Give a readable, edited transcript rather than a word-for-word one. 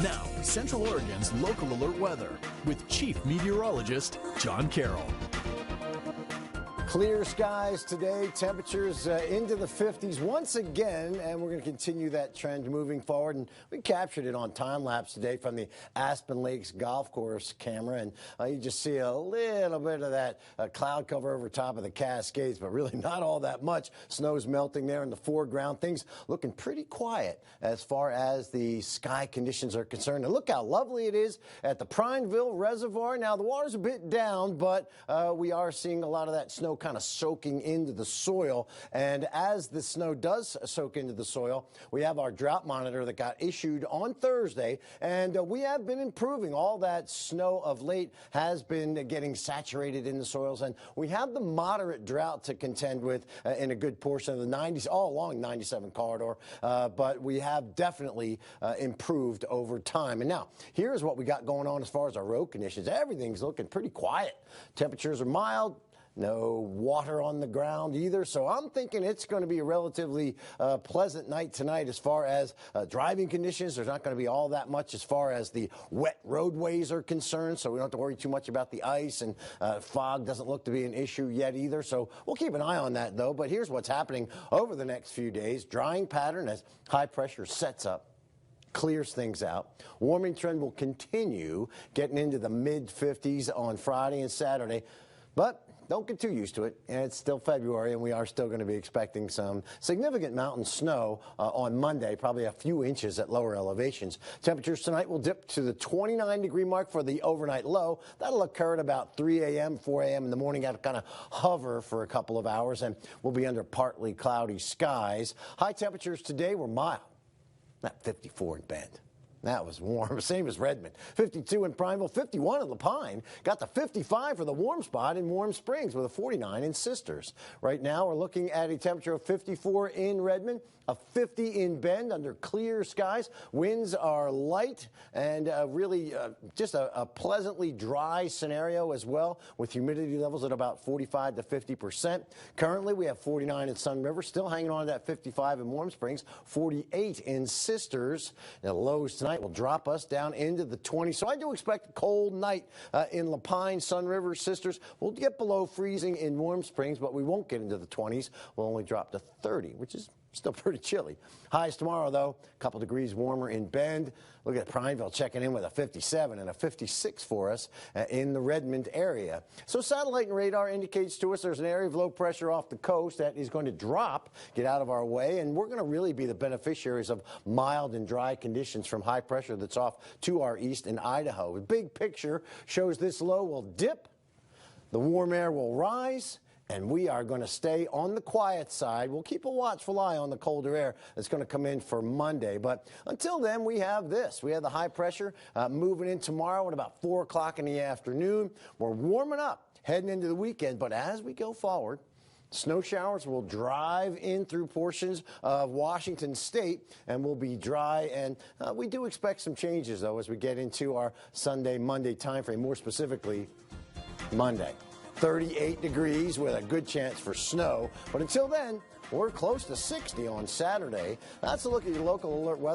Now, Central Oregon's local alert weather with Chief Meteorologist John Carroll. Clear skies today, temperatures into the 50s once again, and we're going to continue that trend moving forward. And we captured it on time lapse today from the Aspen Lakes Golf Course camera, and you just see a little bit of that cloud cover over top of the Cascades, but really not all that much. Snow's melting there in the foreground. Things looking pretty quiet as far as the sky conditions are concerned. And look how lovely it is at the Prineville Reservoir. Now, the water's a bit down, but we are seeing a lot of that snow kind of soaking into the soil. And as the snow does soak into the soil, we have our drought monitor that got issued on Thursday, and we have been improving. All that snow of late has been getting saturated in the soils, and we have the moderate drought to contend with in a good portion of the 90s, all along 97 corridor, but we have definitely improved over time. And now, here's what we got going on as far as our road conditions. Everything's looking pretty quiet. Temperatures are mild. No water on the ground either, so I'm thinking it's going to be a relatively pleasant night tonight as far as driving conditions. There's not going to be all that much as far as the wet roadways are concerned, so we don't have to worry too much about the ice, and fog doesn't look to be an issue yet either, so we'll keep an eye on that though. But here's what's happening over the next few days. Drying pattern as high pressure sets up, clears things out. Warming trend will continue, getting into the mid-50s on Friday and Saturday, but don't get too used to it, and it's still February, and we are still going to be expecting some significant mountain snow on Monday, probably a few inches at lower elevations. Temperatures tonight will dip to the 29-degree mark for the overnight low. That'll occur at about 3 a.m., 4 a.m. in the morning. That'll kind of hover for a couple of hours, and we'll be under partly cloudy skies. High temperatures today were mild, not 54 in Bend. That was warm, same as Redmond. 52 in Prineville, 51 in Lapine. Got the 55 for the warm spot in Warm Springs with a 49 in Sisters. Right now, we're looking at a temperature of 54 in Redmond, a 50 in Bend under clear skies. Winds are light and really just a pleasantly dry scenario as well, with humidity levels at about 45 to 50%. Currently, we have 49 in Sunriver, still hanging on to that 55 in Warm Springs, 48 in Sisters. The lows tonight will drop us down into the 20s. So I do expect a cold night in Lapine, Sunriver, Sisters. We'll get below freezing in Warm Springs, but we won't get into the 20s. We'll only drop to 30, which is still pretty chilly. Highs tomorrow, though, a couple degrees warmer in Bend. Look at Prineville checking in with a 57 and a 56 for us in the Redmond area. So satellite and radar indicates to us there's an area of low pressure off the coast that is going to drop, get out of our way, and we're going to really be the beneficiaries of mild and dry conditions from high pressure that's off to our east in Idaho. The big picture shows this low will dip, the warm air will rise, and we are going to stay on the quiet side. We'll keep a watchful eye on the colder air that's going to come in for Monday. But until then, we have this. We have the high pressure moving in tomorrow at about 4 o'clock in the afternoon. We're warming up, heading into the weekend. But as we go forward, snow showers will drive in through portions of Washington State and will be dry. And we do expect some changes, though, as we get into our Sunday, Monday timeframe, more specifically Monday. 38 degrees with a good chance for snow. But until then, we're close to 60 on Saturday. That's a look at your local alert weather.